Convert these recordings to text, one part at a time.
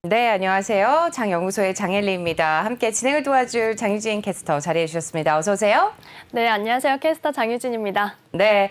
네, 안녕하세요. 장연구소의 장엘리입니다. 함께 진행을 도와줄 장유진 캐스터 자리해 주셨습니다. 어서 오세요. 네, 안녕하세요. 캐스터 장유진입니다. 네,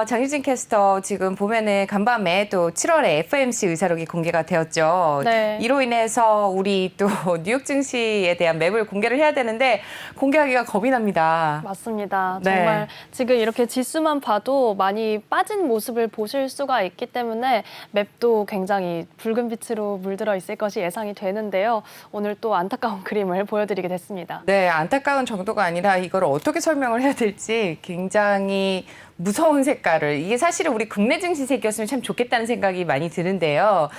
장유진 캐스터 지금 보면은 간밤에 또 7월에 FOMC 의사록이 공개가 되었죠. 네. 이로 인해서 우리 또 뉴욕 증시에 대한 맵을 공개를 해야 되는데 공개하기가 겁이 납니다. 맞습니다. 네. 정말 지금 이렇게 지수만 봐도 많이 빠진 모습을 보실 수가 있기 때문에 맵도 굉장히 붉은 빛으로 물들어 있을 것이 예상이 되는데요. 오늘 또 안타까운 그림을 보여드리게 됐습니다. 네, 안타까운 정도가 아니라 이걸 어떻게 설명을 해야 될지 굉장히 무서운 색깔을, 이게 사실은 우리 국내 증시색이었으면 참 좋겠다는 생각이 많이 드는데요.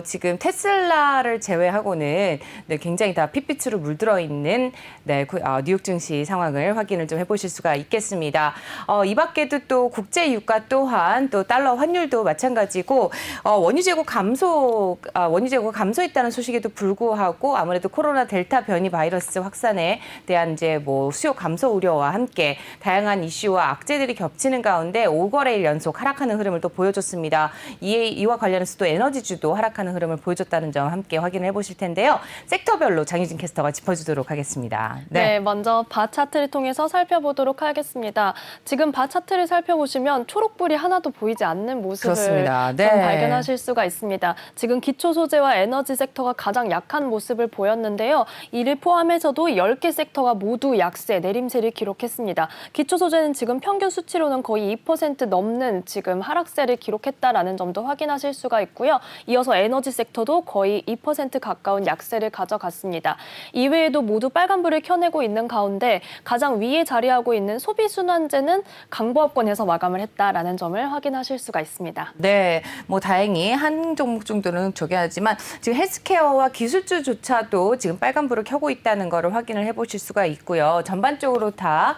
지금 테슬라를 제외하고는 네, 굉장히 다 핏빛으로 물들어 있는 네, 뉴욕 증시 상황을 확인을 좀 해보실 수가 있겠습니다. 이 밖에도 또 국제 유가 또한 또 달러 환율도 마찬가지고 원유 재고 감소가 감소했다는 소식에도 불구하고 아무래도 코로나 델타 변이 바이러스 확산에 대한 이제 뭐 수요 감소 우려와 함께 다양한 이슈와 악재들이 겹치는 가운데 5거래일 연속 하락하는 흐름을 또 보여줬습니다. 이와 관련해서 또 에너지주도 하락하는 흐름을 보여줬다는 점 함께 확인을 해보실 텐데요. 섹터별로 장유진 캐스터가 짚어주도록 하겠습니다. 네, 먼저 바 차트를 통해서 살펴보도록 하겠습니다. 지금 바 차트를 살펴보시면 초록불이 하나도 보이지 않는 모습을 그렇습니다. 네. 좀 발견하실 수가 있습니다. 지금 기초 소재와 에너지 섹터가 가장 약한 모습을 보였는데요. 이를 포함해서도 10개 섹터가 모두 약세, 내림세를 기록했습니다. 기초 소재는 지금 평균 수치로는 거의 2% 넘는 지금 하락세를 기록했다라는 점도 확인하실 수가 있고요. 이어서 에너지 섹터도 거의 2% 가까운 약세를 가져갔습니다. 이외에도 모두 빨간불을 켜내고 있는 가운데 가장 위에 자리하고 있는 소비순환제는 강보합권에서 마감을 했다라는 점을 확인하실 수가 있습니다. 네, 뭐 다행히 한 종목 정도는 저기 하지만 지금 헬스케어와 기술주조차도 지금 빨간불을 켜고 있다는 거를 확인을 해보실 수가 있고요. 전반적으로 다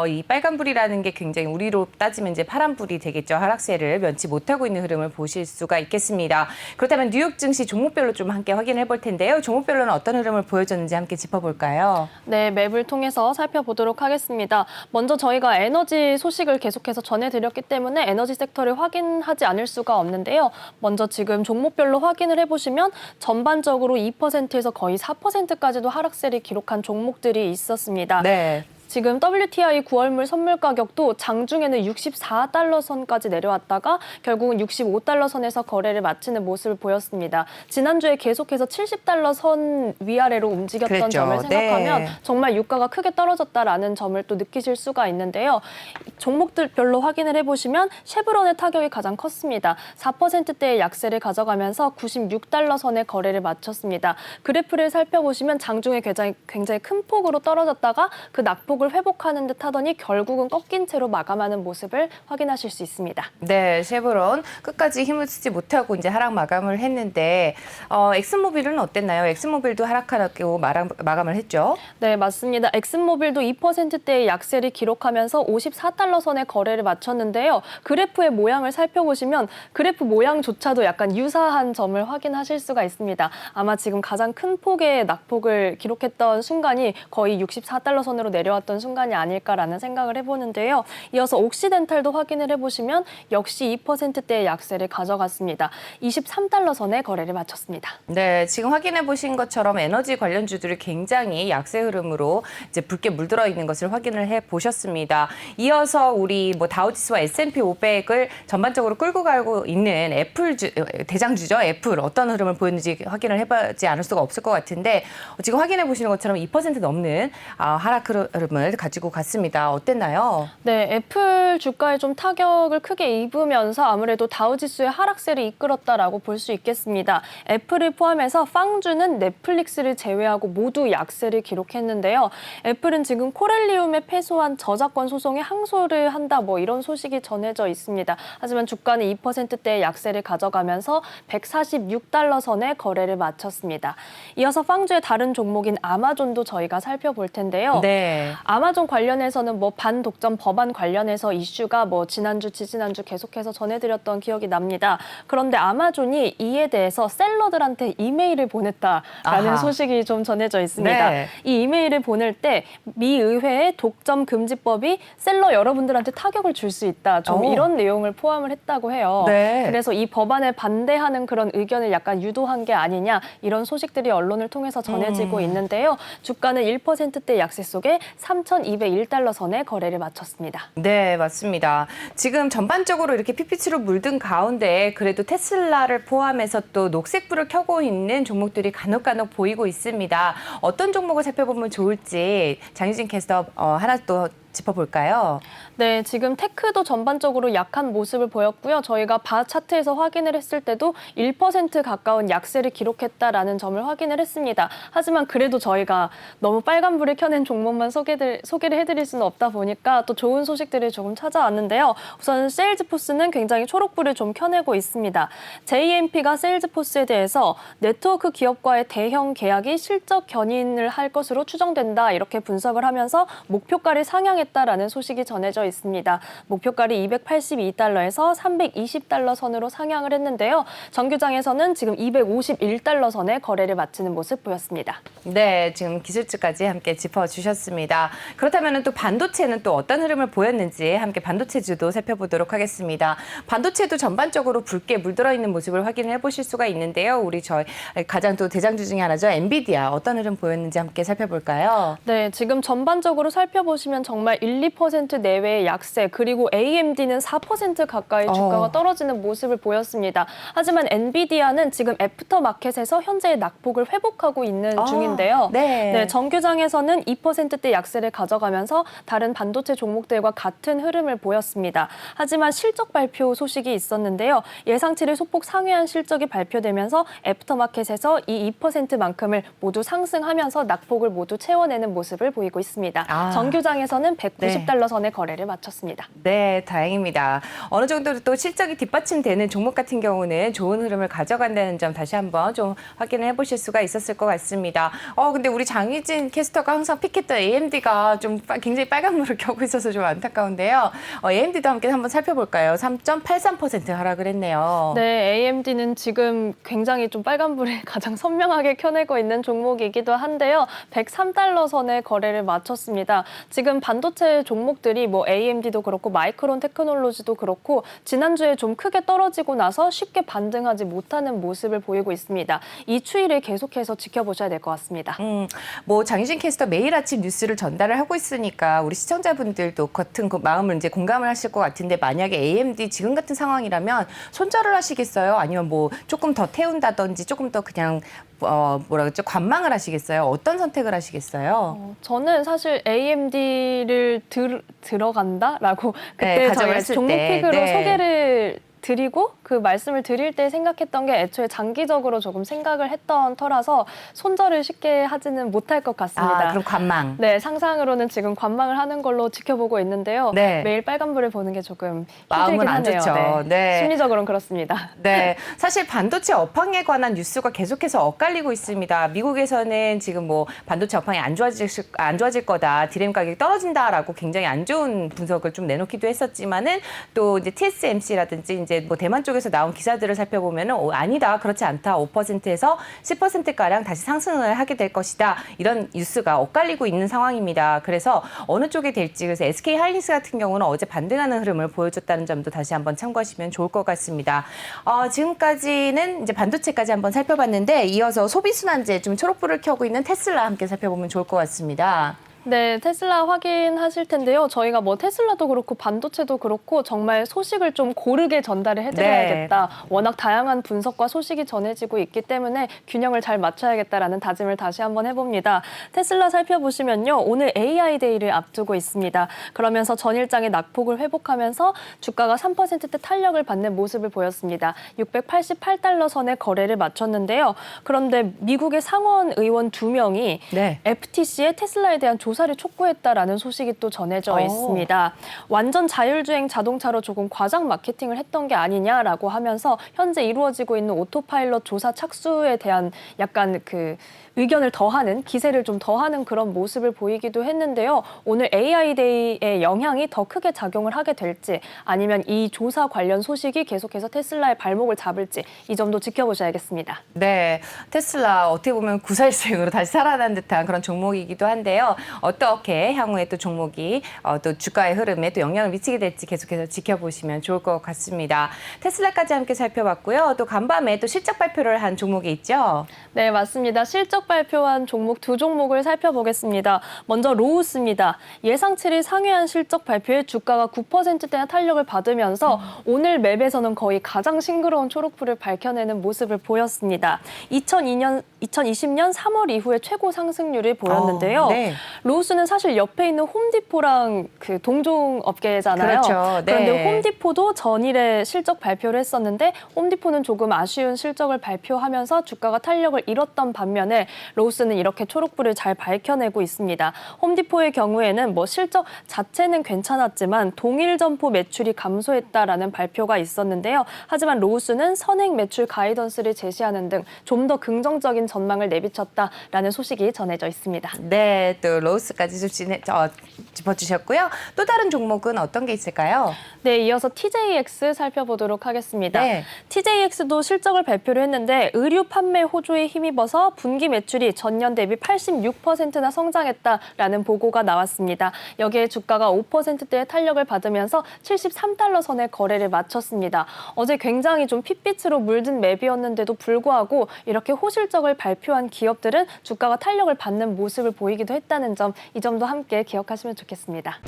이 빨간불이라는 게 굉장히 우리로 따지면 이제 파란불이 되겠죠. 하락세를 면치 못하고 있는 흐름을 보실 수가 있겠습니다. 그렇다면 뉴욕 증시 종목별로 좀 함께 확인해 볼 텐데요. 종목별로는 어떤 흐름을 보여줬는지 함께 짚어볼까요? 네, 맵을 통해서 살펴보도록 하겠습니다. 먼저 저희가 에너지 소식을 계속해서 전해드렸기 때문에 에너지 섹터를 확인하지 않을 수가 없는데요. 먼저 지금 종목별로 확인을 해보시면 전반적으로 2%에서 거의 4%까지도 하락세를 기록한 종목들이 있었습니다. 네. 지금 WTI 9월물 선물 가격도 장중에는 64달러 선까지 내려왔다가 결국은 65달러 선에서 거래를 마치는 모습을 보였습니다. 지난주에 계속해서 70달러 선 위아래로 움직였던 그랬죠. 점을 생각하면 네. 정말 유가가 크게 떨어졌다라는 점을 또 느끼실 수가 있는데요. 종목들별로 확인을 해보시면 쉐브론의 타격이 가장 컸습니다. 4%대의 약세를 가져가면서 96달러 선에 거래를 마쳤습니다. 그래프를 살펴보시면 장중에 굉장히 큰 폭으로 떨어졌다가 그 낙폭 을 회복하는 듯 하더니 결국은 꺾인 채로 마감하는 모습을 확인하실 수 있습니다. 네, 쉐브론 끝까지 힘을 쓰지 못하고 이제 하락 마감을 했는데 엑슨모빌은 어땠나요? 엑슨모빌도 하락하고 마감을 했죠. 네, 맞습니다. 엑슨모빌도 2%대의 약세를 기록하면서 54달러 선에 거래를 마쳤는데요. 그래프의 모양을 살펴보시면 그래프 모양조차도 약간 유사한 점을 확인하실 수가 있습니다. 아마 지금 가장 큰 폭의 낙폭을 기록했던 순간이 거의 64달러 선으로 내려왔던 순간이 아닐까라는 생각을 해보는데요. 이어서 옥시덴탈도 확인을 해보시면 역시 2%대의 약세를 가져갔습니다. 23달러 선에 거래를 마쳤습니다. 네, 지금 확인해 보신 것처럼 에너지 관련주들이 굉장히 약세 흐름으로 이제 붉게 물들어 있는 것을 확인을 해 보셨습니다. 이어서 우리 뭐 다우지수와 S&P 500을 전반적으로 끌고 가고 있는 대장주죠. 애플 어떤 흐름을 보였는지 확인을 해보지 않을 수가 없을 것 같은데 지금 확인해 보시는 것처럼 2% 넘는 하락 흐름을 가지고 갔습니다. 어땠나요? 네, 애플 주가에 좀 타격을 크게 입으면서 아무래도 다우지수의 하락세를 이끌었다라고 볼 수 있겠습니다. 애플을 포함해서 빵주는 넷플릭스를 제외하고 모두 약세를 기록했는데요. 애플은 지금 코렐리움에 패소한 저작권 소송에 항소를 한다 뭐 이런 소식이 전해져 있습니다. 하지만 주가는 2%대의 약세를 가져가면서 146달러 선에 거래를 마쳤습니다. 이어서 빵주의 다른 종목인 아마존도 저희가 살펴볼 텐데요. 네. 아마존 관련해서는 뭐 반독점 법안 관련해서 이슈가 뭐 지난주, 지지난주 계속해서 전해드렸던 기억이 납니다. 그런데 아마존이 이에 대해서 셀러들한테 이메일을 보냈다라는 아하. 소식이 좀 전해져 있습니다. 네. 이 이메일을 보낼 때 미 의회의 독점 금지법이 셀러 여러분들한테 타격을 줄 수 있다. 좀 오. 이런 내용을 포함을 했다고 해요. 네. 그래서 이 법안에 반대하는 그런 의견을 약간 유도한 게 아니냐 이런 소식들이 언론을 통해서 전해지고 있는데요. 주가는 1%대 약세 속에 3,201달러 선에 거래를 마쳤습니다. 네, 맞습니다. 지금 전반적으로 이렇게 PPC로 물든 가운데 그래도 테슬라를 포함해서 또 녹색불을 켜고 있는 종목들이 간혹 보이고 있습니다. 어떤 종목을 살펴보면 좋을지 장유진 캐스터 하나 또 짚어볼까요? 네, 지금 테크도 전반적으로 약한 모습을 보였고요. 저희가 바 차트에서 확인을 했을 때도 1% 가까운 약세를 기록했다라는 점을 확인을 했습니다. 하지만 그래도 저희가 너무 빨간불을 켜낸 종목만 소개를 해드릴 수는 없다 보니까 또 좋은 소식들이 조금 찾아왔는데요. 우선 세일즈포스는 굉장히 초록불을 좀 켜내고 있습니다. JMP가 세일즈포스에 대해서 네트워크 기업과의 대형 계약이 실적 견인을 할 것으로 추정된다. 이렇게 분석을 하면서 목표가를 상향했다라는 소식이 전해져 있습니다. 목표가를 282달러에서 320달러 선으로 상향을 했는데요. 정규장에서는 지금 251달러 선에 거래를 마치는 모습 보였습니다. 네, 지금 기술주까지 함께 짚어주셨습니다. 그렇다면 또 반도체는 또 어떤 흐름을 보였는지 함께 반도체주도 살펴보도록 하겠습니다. 반도체도 전반적으로 붉게 물들어 있는 모습을 확인해 보실 수가 있는데요. 저희 가장 또 대장주 중에 하나죠. 엔비디아 어떤 흐름 보였는지 함께 살펴볼까요? 네, 지금 전반적으로 살펴보시면 정말 1, 2% 내외의 약세, 그리고 AMD는 4% 가까이 주가가 떨어지는 모습을 보였습니다. 하지만 엔비디아는 지금 애프터마켓에서 현재의 낙폭을 회복하고 있는 중인데요. 네. 정규장에서는 2%대 약세를 가져가면서 다른 반도체 종목들과 같은 흐름을 보였습니다. 하지만 실적 발표 소식이 있었는데요. 예상치를 소폭 상회한 실적이 발표되면서 애프터마켓에서 이 2%만큼을 모두 상승하면서 낙폭을 모두 채워내는 모습을 보이고 있습니다. 정규장에서는 190달러 선의 거래를 마쳤습니다. 네, 다행입니다. 어느 정도 또 실적이 뒷받침되는 종목 같은 경우는 좋은 흐름을 가져간다는 점 다시 한번 좀 확인을 해보실 수가 있었을 것 같습니다. 근데 우리 장희진 캐스터가 항상 픽했던 AMD가 좀 굉장히 빨간불을 켜고 있어서 좀 안타까운데요. AMD도 함께 한번 살펴볼까요? 3.83% 하락을 했네요. 네, AMD는 지금 굉장히 좀 빨간불을 가장 선명하게 켜내고 있는 종목이기도 한데요. 103달러 선에 거래를 마쳤습니다. 지금 반도체 종목들이 뭐 AMD도 그렇고 마이크론 테크놀로지도 그렇고 지난주에 좀 크게 떨어지고 나서 쉽게 반등하지 못하는 모습을 보이고 있습니다. 이 추이를 계속해서 지켜보셔야 될 것 같습니다. 뭐 장희진 캐스터 매일 아침 뉴스를 전달을 하고 있으니까 우리 시청자분들도 같은 그 마음을 이제 공감을 하실 것 같은데 만약에 AMD 지금 같은 상황이라면 손절을 하시겠어요? 아니면 뭐 조금 더 태운다든지 조금 더 그냥 뭐라 그랬죠? 관망을 하시겠어요? 어떤 선택을 하시겠어요? 저는 사실 AMD를 들어간다라고 그때 네, 저희가 가정했을 종목픽으로 때. 네. 소개를 드리고 그 말씀을 드릴 때 생각했던 게 애초에 장기적으로 조금 생각을 했던 터라서 손절을 쉽게 하지는 못할 것 같습니다. 그럼 관망. 네, 상상으로는 지금 관망을 하는 걸로 지켜보고 있는데요. 네. 매일 빨간불을 보는 게 조금 마음은 힘들긴 안 하네요. 좋죠. 네. 심리적으로는 그렇습니다. 네, 사실 반도체 업황에 관한 뉴스가 계속해서 엇갈리고 있습니다. 미국에서는 지금 뭐 반도체 업황이 안 좋아질 거다, 디램 가격이 떨어진다라고 굉장히 안 좋은 분석을 좀 내놓기도 했었지만은 또 이제 TSMC라든지 이제 뭐 대만 쪽에서 나온 기사들을 살펴보면은 아니다, 그렇지 않다, 5%에서 10%가량 다시 상승을 하게 될 것이다, 이런 뉴스가 엇갈리고 있는 상황입니다. 그래서 어느 쪽이 될지, 그래서 SK 하이닉스 같은 경우는 어제 반등하는 흐름을 보여줬다는 점도 다시 한번 참고하시면 좋을 것 같습니다. 지금까지는 이제 반도체까지 한번 살펴봤는데 이어서 소비순환재 좀 초록불을 켜고 있는 테슬라 함께 살펴보면 좋을 것 같습니다. 네, 테슬라 확인하실 텐데요. 저희가 뭐 테슬라도 그렇고 반도체도 그렇고 정말 소식을 좀 고르게 전달을 해드려야겠다. 네. 워낙 다양한 분석과 소식이 전해지고 있기 때문에 균형을 잘 맞춰야겠다라는 다짐을 다시 한번 해봅니다. 테슬라 살펴보시면요. 오늘 AI 데이를 앞두고 있습니다. 그러면서 전일장의 낙폭을 회복하면서 주가가 3%대 탄력을 받는 모습을 보였습니다. 688달러 선에 거래를 마쳤는데요. 그런데 미국의 상원 의원 2명이 네. FTC에 테슬라에 대한 조사를 촉구했다라는 소식이 또 전해져 있습니다. 완전 자율주행 자동차로 조금 과장 마케팅을 했던 게 아니냐라고 하면서 현재 이루어지고 있는 오토파일럿 조사 착수에 대한 약간 그 의견을 더하는, 기세를 좀 더하는 그런 모습을 보이기도 했는데요. 오늘 AI데이의 영향이 더 크게 작용을 하게 될지 아니면 이 조사 관련 소식이 계속해서 테슬라의 발목을 잡을지 이 점도 지켜보셔야겠습니다. 네, 테슬라 어떻게 보면 구살생으로 다시 살아난 듯한 그런 종목이기도 한데요. 어떻게 향후에 또 종목이 또 주가의 흐름에 또 영향을 미치게 될지 계속해서 지켜보시면 좋을 것 같습니다. 테슬라까지 함께 살펴봤고요. 또 간밤에 또 실적 발표를 한 종목이 있죠. 네, 맞습니다. 실적 발표한 종목 두 종목을 살펴보겠습니다. 먼저 로우스입니다. 예상치를 상회한 실적 발표에 주가가 9%대나 탄력을 받으면서 오늘 맵에서는 거의 가장 싱그러운 초록불을 밝혀내는 모습을 보였습니다. 2020년 3월 이후에 최고 상승률을 보였는데요. 네. 로우스는 사실 옆에 있는 홈디포랑 그 동종 업계잖아요. 그렇죠. 네. 그런데 홈디포도 전일에 실적 발표를 했었는데 홈디포는 조금 아쉬운 실적을 발표하면서 주가가 탄력을 잃었던 반면에 로우스는 이렇게 초록불을 잘 밝혀내고 있습니다. 홈디포의 경우에는 뭐 실적 자체는 괜찮았지만 동일 점포 매출이 감소했다라는 발표가 있었는데요. 하지만 로우스는 선행 매출 가이던스를 제시하는 등 좀 더 긍정적인 전망을 내비쳤다라는 소식이 전해져 있습니다. 네, 또 로우스까지 좀 짚어주셨고요. 또 다른 종목은 어떤 게 있을까요? 네, 이어서 TJX 살펴보도록 하겠습니다. 네. TJX도 실적을 발표를 했는데 의류 판매 호조에 힘입어서 분기 매출이 전년 대비 86%나 성장했다라는 보고가 나왔습니다. 여기에 주가가 5%대의 탄력을 받으면서 73달러 선에 거래를 마쳤습니다. 어제 굉장히 좀 핏빛으로 물든 맵이었는데도 불구하고 이렇게 호실적을 발표한 기업들은 주가가 탄력을 받는 모습을 보이기도 했다는 점, 이 점도 함께 기억하시면 좋겠습니다.